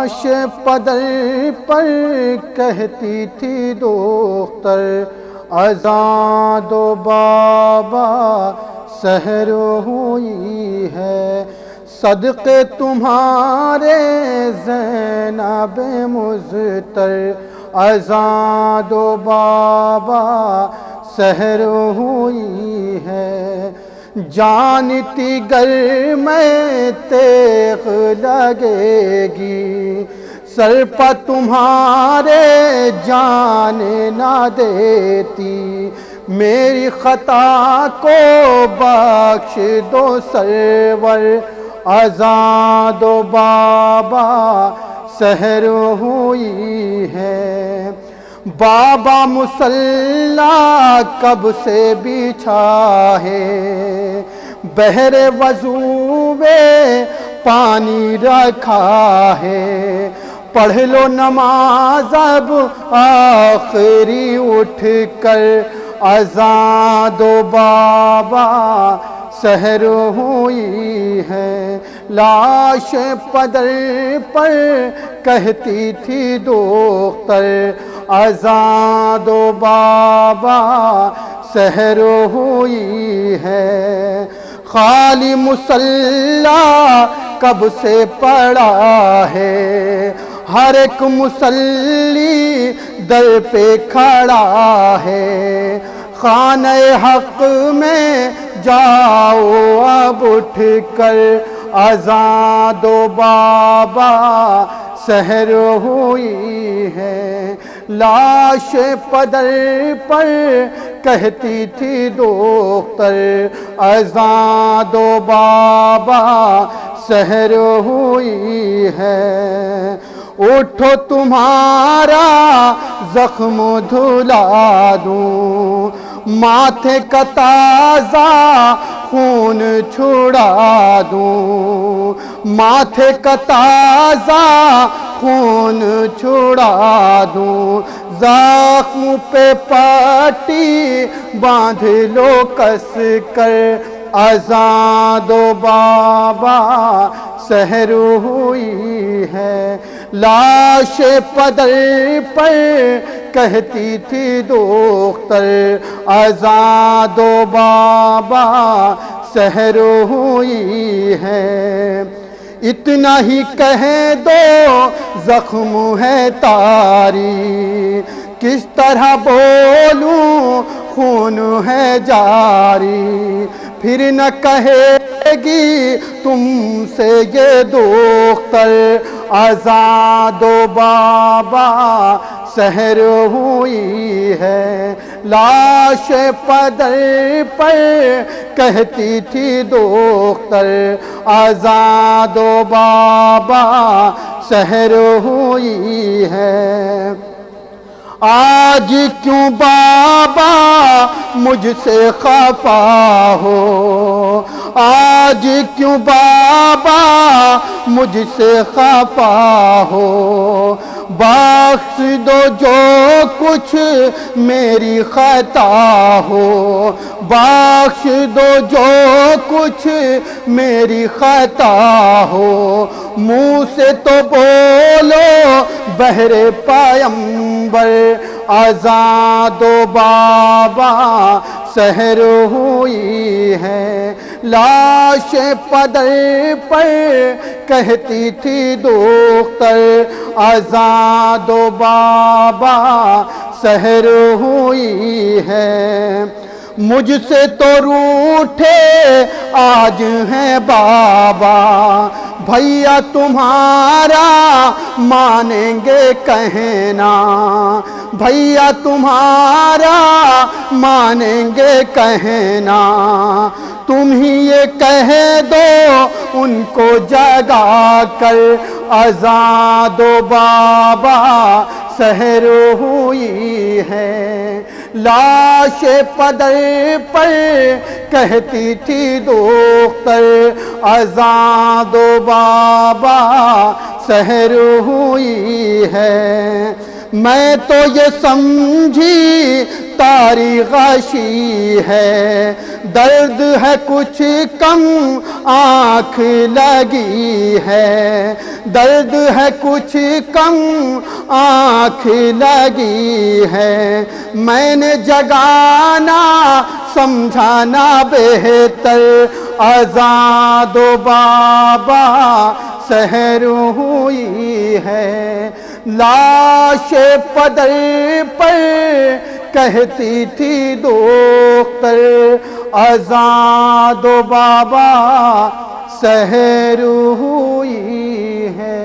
لاش پدر پر کہتی تھی دختر اذاں دو بابا سحر ہوئی ہے، صدقے تمہارے زینب مضطر اذاں دو بابا سحر ہوئی ہے، جانتی گر میں تیغ لگے گی سر پر تمہارے جان نہ دیتی، میری خطا کو بخش دو سرور اذاں دو بابا سحر ہوئی ہے، بابا مصلی کب سے بچھا ہے، بحر وضو میں پانی رکھا ہے، پڑھ لو نماز اب آخری اٹھ کر اذاں دو بابا سحر ہوئی ہے، لاش پدر پر کہتی تھی دختر اذاں دو بابا سحر ہوئی ہے، خالی مصلی کب سے پڑا ہے، ہر ایک مصلی در پہ کھڑا ہے، خانہ حق میں جاؤ اب اٹھ کر اذاں دو بابا سحر ہوئی ہے، لاش پدر پر کہتی تھی دختر اذاں دو بابا سحر ہوئی ہے، اٹھو تمہارا زخم دھلا دوں، ماتھے کا تازہ خون چھڑا دوں، ماتھے کا تازہ خون چھڑا دوں، زخم پہ پٹی باندھ لو کس کر اذاں دو بابا سحر ہوئی ہے، لاش پدر پر کہتی تھی دختر اذاں دو بابا سحر ہوئی ہے، اتنا ہی کہہ دو زخم ہے تاری، کس طرح بولوں خون ہے جاری، پھر نہ کہے گی تم سے یہ دختر اذاں دو بابا سحر ہوئی ہے، لاش پدر پر کہتی تھی دختر اذاں دو بابا سحر ہوئی ہے، آج کیوں بابا مجھ سے خفا ہو، آج کیوں بابا مجھ سے خفا ہو، بخش دو جو کچھ میری خطا ہو، بخش دو جو کچھ میری خطا ہو، منہ سے تو بولو بہر پیمبر اذاں دو بابا سحر ہوئی ہے، لاش پدر پر کہتی تھی دختر اذاں دو بابا سحر ہوئی ہے، مجھ سے تو روٹھے آج ہیں بابا، بھیا تمہارا مانیں گے کہنا، بھیا تمہارا مانیں گے کہنا، تم ہی یہ کہہ دو ان کو جگا کر اذاں دو بابا سحر ہوئی ہے، لاش پدر پر کہتی تھی دختر اذاں دو بابا سحر ہوئی ہے، میں تو یہ سمجھی تاری غشی ہے، درد ہے کچھ کم آنکھ لگی ہے، درد ہے کچھ کم آنکھ لگی ہے، میں نے جگانا سمجھانا بہتر، اذان دو بابا سحر ہوئی ہے، لاش پدر پر کہتی تھی دختر، اذان دو بابا سحر ہوئی ہے۔